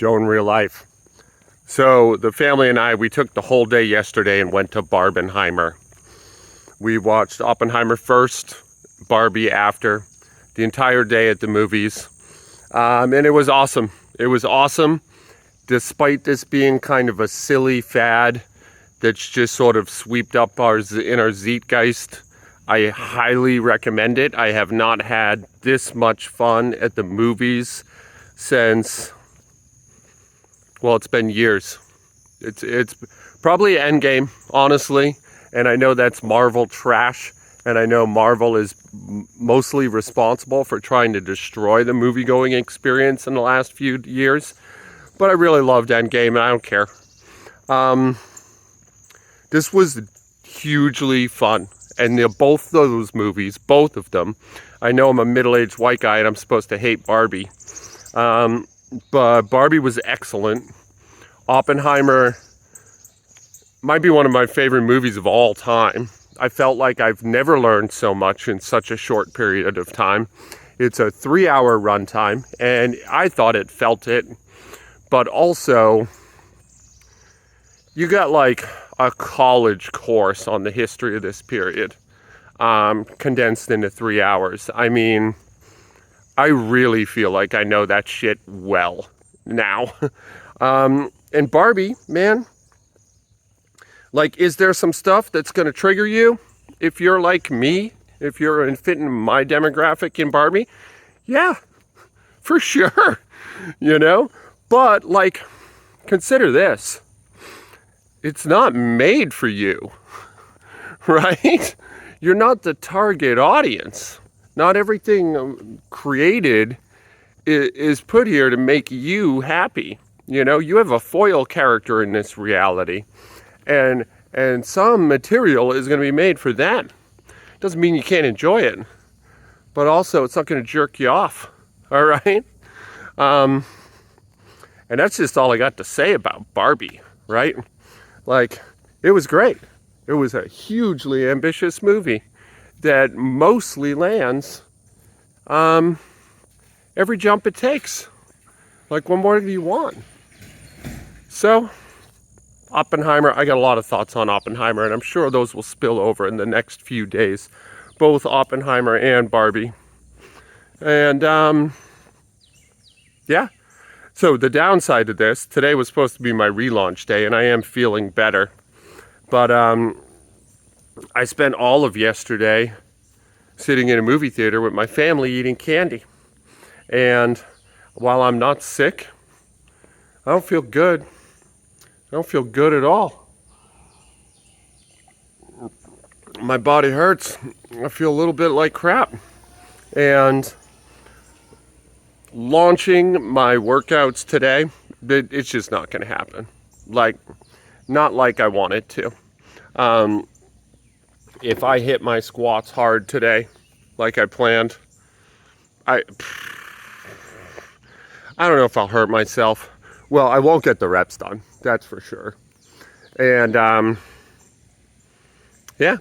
Joe in real life. So the family and I, we took the whole day yesterday and went to Barbenheimer. We watched Oppenheimer first, Barbie after, the entire day at the movies. And it was awesome. It was awesome, despite this being kind of a silly fad that's just sort of swept up in our zeitgeist. I highly recommend it. I have not had this much fun at the movies since, well, it's been years. It's probably Endgame, honestly. And I know that's Marvel trash. And I know Marvel is mostly responsible for trying to destroy the movie-going experience in the last few years. But I really loved Endgame, and I don't care. This was hugely fun. And both those movies, both of them, I know I'm a middle-aged white guy and I'm supposed to hate Barbie. But Barbie was excellent. Oppenheimer might be one of my favorite movies of all time. I felt like I've never learned so much in such a short period of time. It's a 3-hour runtime, and I thought it felt it. But also, you got like a college course on the history of this period, condensed into 3 hours. I mean, I really feel like I know that shit well now. And Barbie, man, like, is there some stuff that's going to trigger you if you're like me, if you're fitting my demographic in Barbie? Yeah, for sure, you know? But, like, consider this. It's not made for you, right? You're not the target audience. Not everything created is put here to make you happy. You know, you have a foil character in this reality. And some material is going to be made for them. Doesn't mean you can't enjoy it. But also, it's not going to jerk you off. All right? And that's just all I got to say about Barbie, right? Like, it was great. It was a hugely ambitious movie that mostly lands every jump it takes. Like, what more do you want? So, Oppenheimer, I got a lot of thoughts on Oppenheimer, and I'm sure those will spill over in the next few days. Both Oppenheimer and Barbie. And, yeah. So the downside of this, today was supposed to be my relaunch day, and I am feeling better. But I spent all of yesterday sitting in a movie theater with my family eating candy. And while I'm not sick, I don't feel good. I don't feel good at all. My body hurts. I feel a little bit like crap. And launching my workouts today, it's just not going to happen. Like, not like I want it to. If I hit my squats hard today, like I planned, I don't know if I'll hurt myself. Well, I won't get the reps done. That's for sure. And, yeah.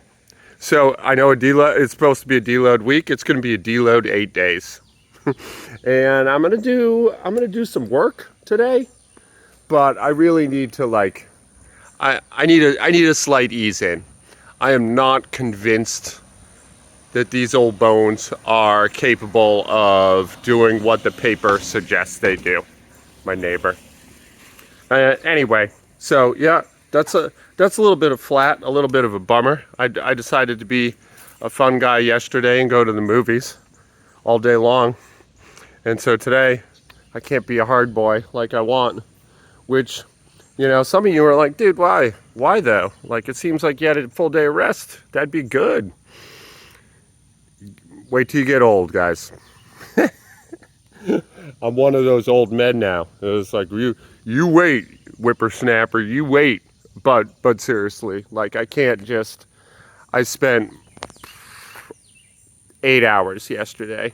So I know it's supposed to be a deload week. It's going to be a deload 8 days. And I'm going to do some work today, but I really need to I need a slight ease in. I am not convinced that these old bones are capable of doing what the paper suggests they do. My neighbor. Anyway, so yeah, that's a little bit of flat, a little bit of a bummer. I decided to be a fun guy yesterday and go to the movies all day long. And so today, I can't be a hard boy like I want. Which, you know, some of you are like, dude, why? Why though? Like, it seems like you had a full day of rest. That'd be good. Wait till you get old, guys. I'm one of those old men now. It's like, you wait, whippersnapper, you wait. But seriously, like, I spent 8 hours yesterday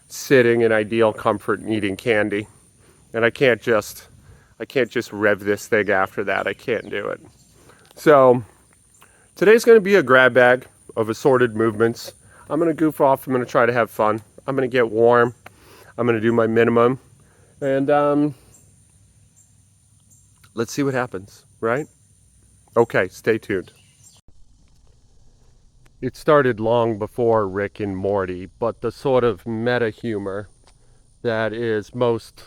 sitting in ideal comfort and eating candy. And I can't just rev this thing after that. I can't do it. So today's going to be a grab bag of assorted movements. I'm going to goof off. I'm going to try to have fun. I'm going to get warm. I'm going to do my minimum. And Let's see what happens, right? Okay, stay tuned. It started long before Rick and Morty, but the sort of meta humor that is most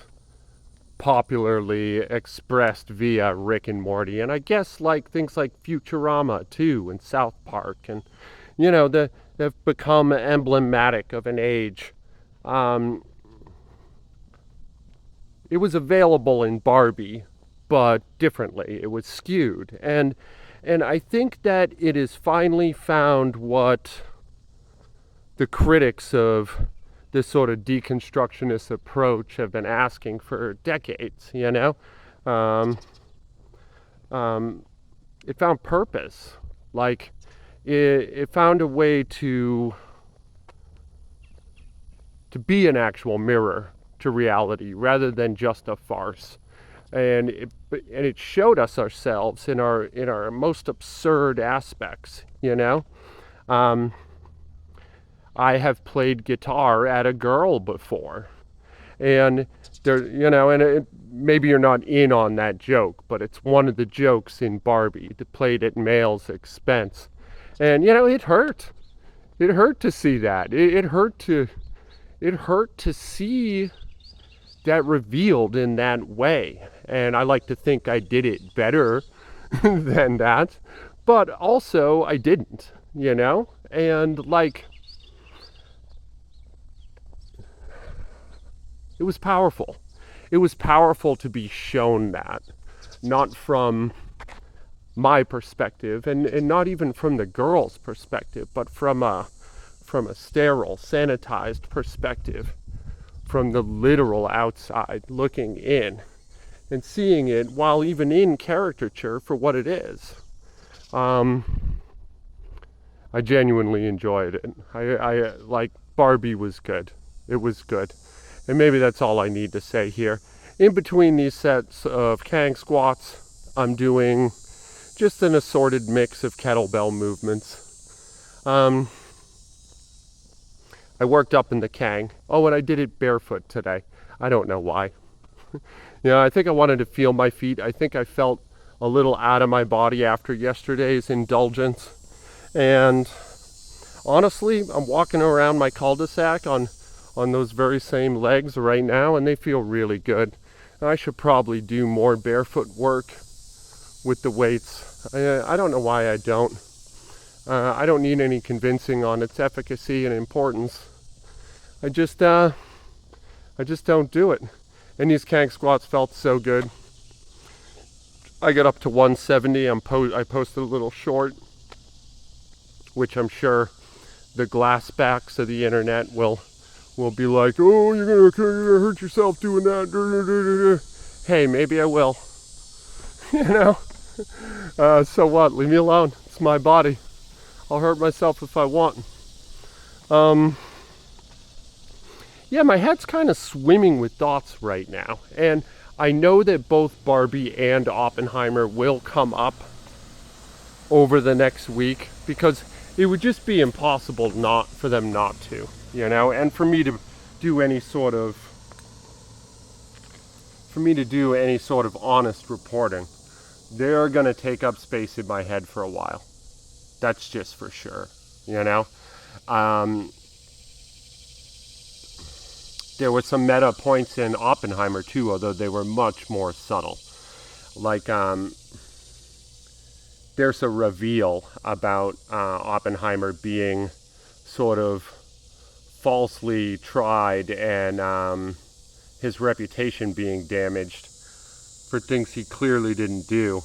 popularly expressed via Rick and Morty, and I guess like things like Futurama too, and South Park, and they've become emblematic of an age. Um, it was available in Barbie, but differently. It was skewed, and I think that it has finally found what the critics of this sort of deconstructionist approach have been asking for decades. Um, um, it found purpose. Like it found a way to be an actual mirror to reality rather than just a farce. And it showed us ourselves in our most absurd aspects. Um, I have played guitar at a girl before, and maybe you're not in on that joke, but it's one of the jokes in Barbie, to played at male's expense, and it hurt. It hurt to see that. It hurt to see that revealed in that way. And I like to think I did it better than that. But also, I didn't. And, like, it was powerful. It was powerful to be shown that. Not from my perspective, and not even from the girl's perspective, but from a sterile, sanitized perspective, from the literal outside looking in and seeing it, while even in caricature, for what it is. I genuinely enjoyed it. I like, Barbie was good. It was good. And maybe that's all I need to say here. In between these sets of Kang squats, I'm doing just an assorted mix of kettlebell movements. I worked up in the Kang. Oh, and I did it barefoot today. I don't know why. I think I wanted to feel my feet. I think I felt a little out of my body after yesterday's indulgence. And honestly, I'm walking around my cul-de-sac on those very same legs right now, and they feel really good. I should probably do more barefoot work with the weights. I don't know why I don't. I don't need any convincing on its efficacy and importance. I just don't do it. And these Kang squats felt so good. I got up to 170. I posted a little short, which I'm sure the glass backs of the internet will be like, oh, you're gonna hurt yourself doing that. Hey, maybe I will. So what? Leave me alone. It's my body. I'll hurt myself if I want. Yeah, my head's kind of swimming with thoughts right now. And I know that both Barbie and Oppenheimer will come up over the next week, because it would just be impossible for them not to, and for me to do any sort of honest reporting. They're going to take up space in my head for a while. That's just for sure, There were some meta points in Oppenheimer too, although they were much more subtle. Like, there's a reveal about Oppenheimer being sort of falsely tried, and his reputation being damaged for things he clearly didn't do.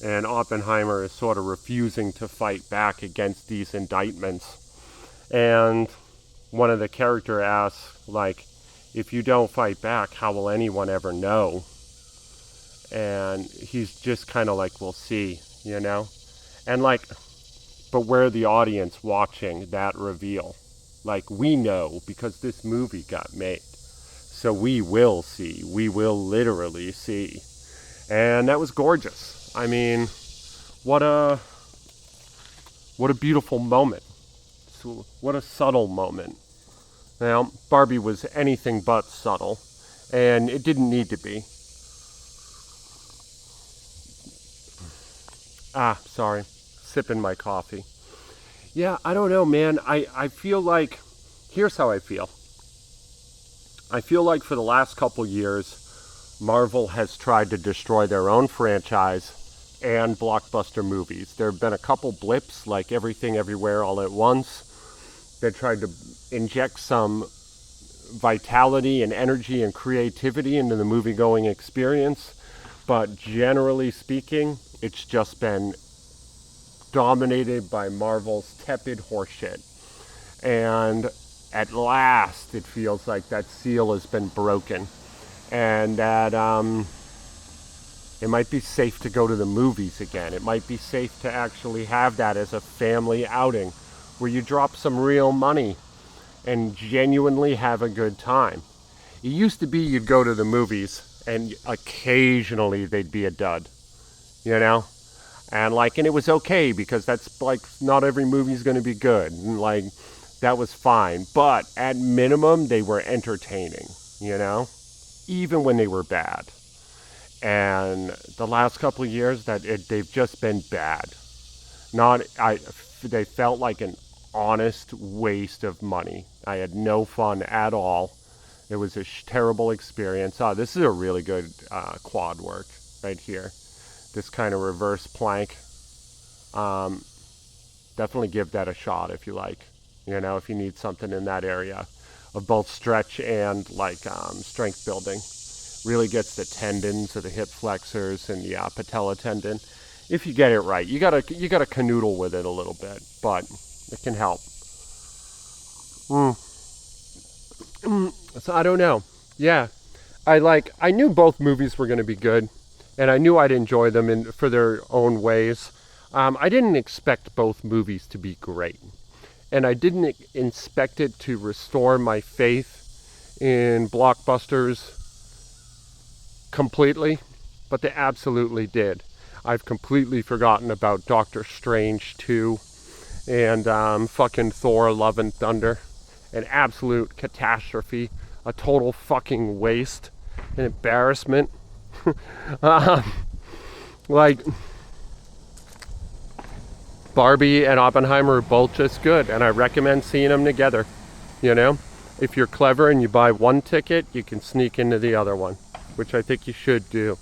And Oppenheimer is sort of refusing to fight back against these indictments. And one of the characters asks, like, if you don't fight back, how will anyone ever know? And he's just kind of like, we'll see, And like, but we're the audience watching that reveal. Like, we know because this movie got made. So we will see. We will literally see. And that was gorgeous. I mean, what a beautiful moment. What a subtle moment. Now, Barbie was anything but subtle, and it didn't need to be. Sorry. Sipping my coffee. Yeah, I don't know, man. I feel like, here's how I feel. I feel like for the last couple years, Marvel has tried to destroy their own franchise and blockbuster movies. There have been a couple blips, like Everything Everywhere All at Once. They tried to inject some vitality and energy and creativity into the movie-going experience. But generally speaking, it's just been dominated by Marvel's tepid horseshit. And at last, it feels like that seal has been broken. And that it might be safe to go to the movies again. It might be safe to actually have that as a family outing where you drop some real money and genuinely have a good time. It used to be you'd go to the movies and occasionally they'd be a dud, you know? And it was okay because that's like, not every movie's going to be good. And like, that was fine. But at minimum, they were entertaining, you know? Even when they were bad. And the last couple of years, they've just been bad. They felt like an honest waste of money. I had no fun at all. It was a terrible experience. This is a really good quad work right here. This kind of reverse plank. Definitely give that a shot if you like. You know, if you need something in that area of both stretch and strength building. Really gets the tendons of the hip flexors and the patella tendon. If you get it right, you gotta canoodle with it a little bit, but it can help. So I don't know. Yeah, I knew both movies were going to be good, and I knew I'd enjoy them for their own ways. I didn't expect both movies to be great, and I didn't expect it to restore my faith in blockbusters completely, but they absolutely did. I've completely forgotten about Doctor Strange 2 and fucking Thor Love and Thunder. An absolute catastrophe, a total fucking waste, an embarrassment. Like, Barbie and Oppenheimer are both just good, and I recommend seeing them together. You know, if you're clever and you buy one ticket, you can sneak into the other one, which I think you should do.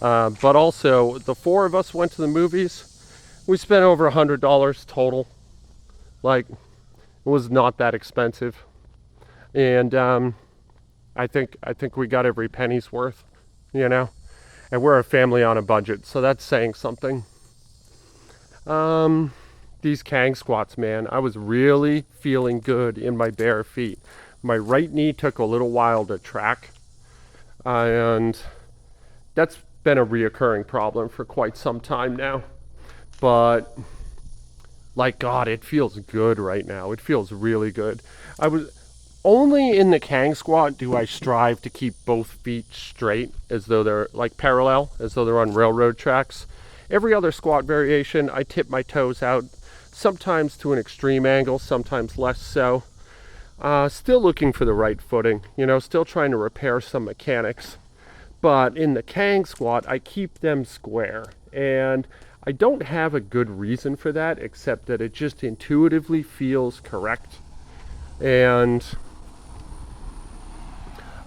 But also, the four of us went to the movies. We spent over $100 total. Like, it was not that expensive, and I think we got every penny's worth. You know, and we're a family on a budget, so that's saying something. These Kang squats, man, I was really feeling good in my bare feet. My right knee took a little while to track, and that's been a reoccurring problem for quite some time now. But like, God, it feels good right now. It feels really good. I was only in the Kang squat do I strive to keep both feet straight, as though they're like parallel, as though they're on railroad tracks. Every other squat variation, I tip my toes out, sometimes to an extreme angle, sometimes less so. Still looking for the right footing, you know, still trying to repair some mechanics. But in the Kang squat, I keep them square. And I don't have a good reason for that, except that it just intuitively feels correct. And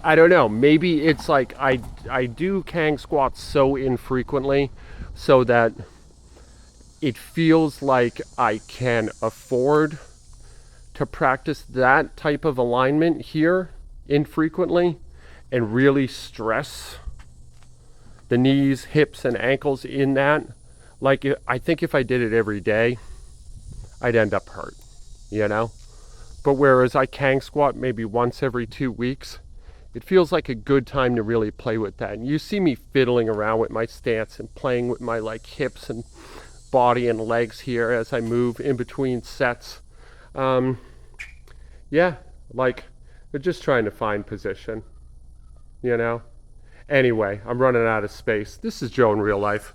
I don't know, maybe it's like I do Kang squats so infrequently so that it feels like I can afford to practice that type of alignment here infrequently and really stress the knees, hips, and ankles in that. Like, I think if I did it every day, I'd end up hurt, you know? But whereas I Kang squat maybe once every 2 weeks, it feels like a good time to really play with that. And you see me fiddling around with my stance and playing with my like hips and body and legs here as I move in between sets. Yeah, like, we're just trying to find position, you know? Anyway, I'm running out of space. This is Joe in real life.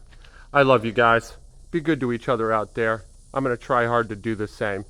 I love you guys. Be good to each other out there. I'm going to try hard to do the same.